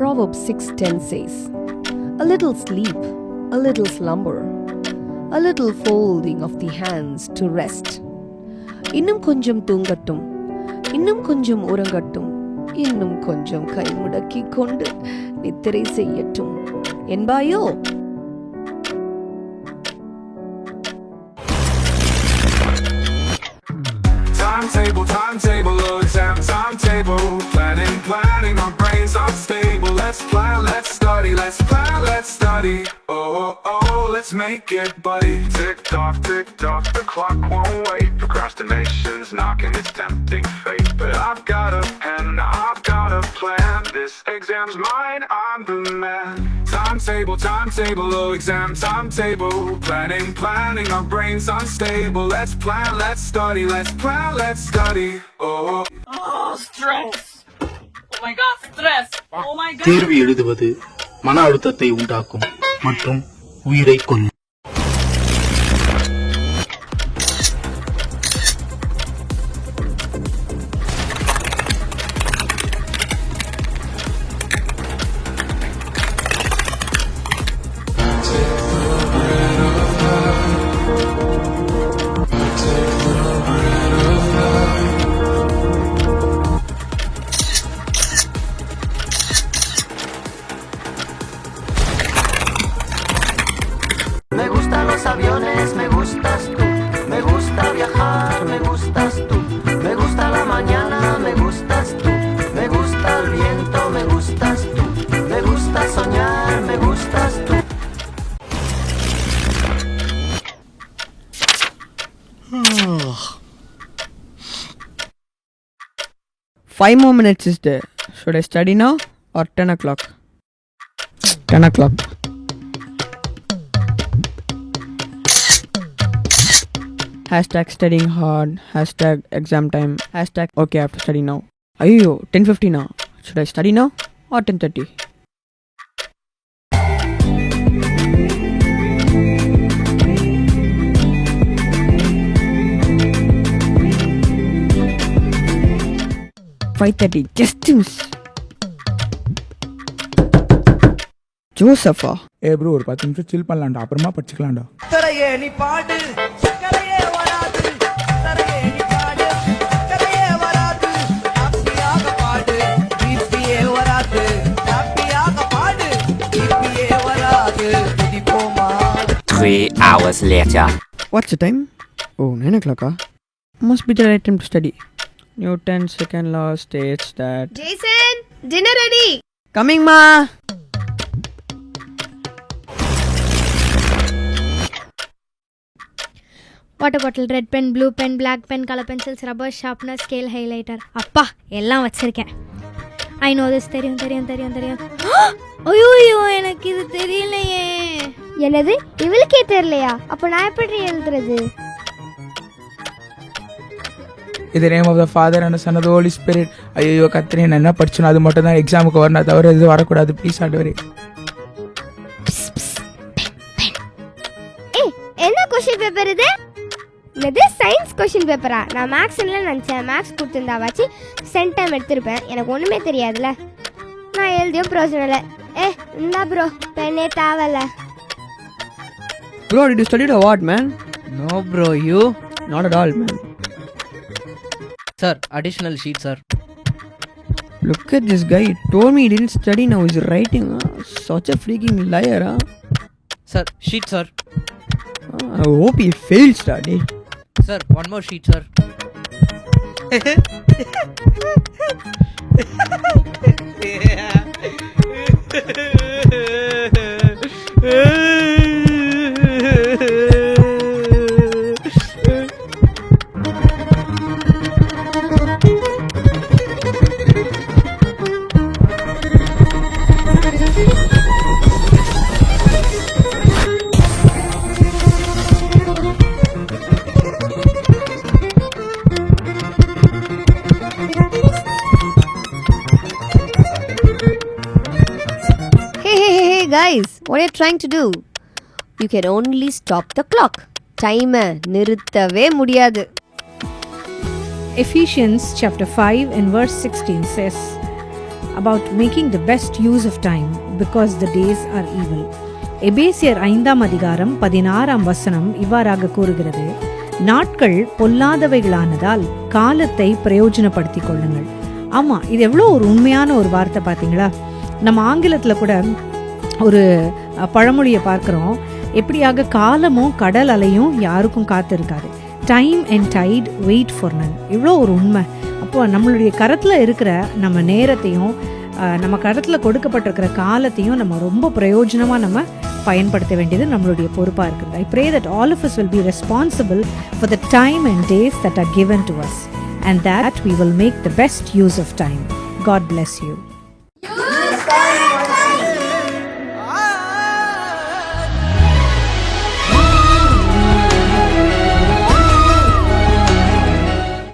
Proverbs 6:10 says, "A little sleep, a little slumber, a little folding of the hands to rest." இன்னும் கொஞ்சம் தூங்கட்டும், இன்னும் கொஞ்சம் உறங்கட்டும், இன்னும் கொஞ்சம் கைமுடக்கி கொண்டு நித்திரை செய்யட்டும் என்பாயோ? Timetable, oh exam timetable. Planning, our brains are stable. Let's plan, let's study, let's plan, let's study. Oh, let's make it, buddy. Tick tock, the clock won't wait. Procrastination's knocking its tempting fate. But I've got a pen, I've got a plan. This exam's mine, I'm the man. Timetable, oh exam timetable. Planning, our brains unstable. Let's plan, let's study, let's plan, let's study. Oh, stress. Oh my god, stress. Oh my god. தேர்வு எழுதுவது மன அழுத்தத்தை உண்டாக்கும் மற்றும் உயிரை கொல்லும். Me gustan los aviones, me gustas tú. Me gusta viajar, me gustas tú. Me gusta la mañana, me gustas tú. Me gusta el viento, me gustas tú. Me gusta soñar, me gustas tú. Five more minutes is there. Should I study now or 10 o'clock? 10 o'clock. Hashtag studying hard. Hashtag exam time. Hashtag okay, I have to study now. Ayyo, 10:50 now. Should I study now or 10:30? $5:30. Just miss. ஜோசஃபா bro ஒரு 10 நிமிஷம் சில் பண்ணலாம்டா, அப்புறமா படிச்சுக்கலாம்டா. தரையே நீ பாடு, கரையே வராது. தரையே நீ பாடு, கரையே வராது. ஹாப்பியாக பாடு, பிபிஏ வராது. ஹாப்பியாக பாடு, பிபிஏ வராது. குதிப்போமா. 3 hours later. What's the time? Oh, 9 o'clock. Must be the right time to study. Newton's second law states that... Jason, dinner ready. Coming, ma. Water bottle, red pen, blue pen, black pen, color pencils, rubber sharpener, scale, highlighter. அப்பா எல்லாம் வச்சிருக்கேன். I know this. தெரியும். ஐயோ எனக்கு இது தெரியலையே. என்னது இவளுக்கே தெரியலையா? அப்ப நான் எப்படி எழுதுறது? இது name of the Father and Son of the Holy Spirit. ஐயோ கத்திரி, நான் என்ன படிச்சேனோ அது மட்டும் தான் எக்ஸாமுக்கு வரணும், தவிர இது வரக்கூடாது. ப்ளீஸ் ஆண்டவரே. என்ன கொஸ்டின் பேப்பர் இது? இது சயின்ஸ் கொஸ்டின் பேப்பரா? நான் மேக்ஸ் இல்லை நினச்சேன். மேக்ஸ் கொடுத்துருந்தாவாச்சு சென்டம் எடுத்திருப்பேன். எனக்கு ஒன்றுமே தெரியாதுல்ல. நான் எழுதியும் ப்ரோஜனம் இல்லை. இந்தா ப்ரோ, பெண்ணே தேவையில்ல. Bro, did you study or what, man? No bro, you? Not at all, man. Sir, additional sheet sir. Look at this guy. He told me he didn't study, now he's writing. Such a freaking liar, huh? Sir, sheet sir. I hope he failed study. Sir, one more sheet sir. Hey guys, what are you trying to do? You can only stop the clock. Time நிறுத்தவே முடியாது. Ephesians chapter 5 and verse 16 says, about making the best use of time because the days are evil. எபேசியர் 5ஆம் அதிகாரம் 16ஆம் வசனம் இவ்வாறாக கூறுகிறது, நாட்கள் பொல்லாதவைகளானதால் காலத்தை பிரயோஜனப்படுத்திக் கொள்ளுங்கள். ஆமாம், இது எவ்வளோ ஒரு உண்மையான ஒரு வார்த்தை பார்த்தீங்களா? நம்ம ஆங்கிலத்தில் கூட ஒரு பழமொழியை பார்க்குறோம், எப்படியாக காலமும் கடல் அலையும் யாருக்கும் காத்து இருக்காது. Time and tide wait for none. இவ்வளோ ஒரு உண்மை. அப்போ நம்மளுடைய கரத்தில் இருக்கிற நம்ம நேரத்தையும் நம்ம கரத்தில் கொடுக்கப்பட்டிருக்கிற காலத்தையும் நம்ம ரொம்ப பிரயோஜனமாக நம்ம பயன்படுத்த வேண்டியது நம்மளுடைய பொறுப்பாக இருக்குது. I pray that all of us will be responsible for the time and days that are given to us and that we will make the best use of time. God bless you.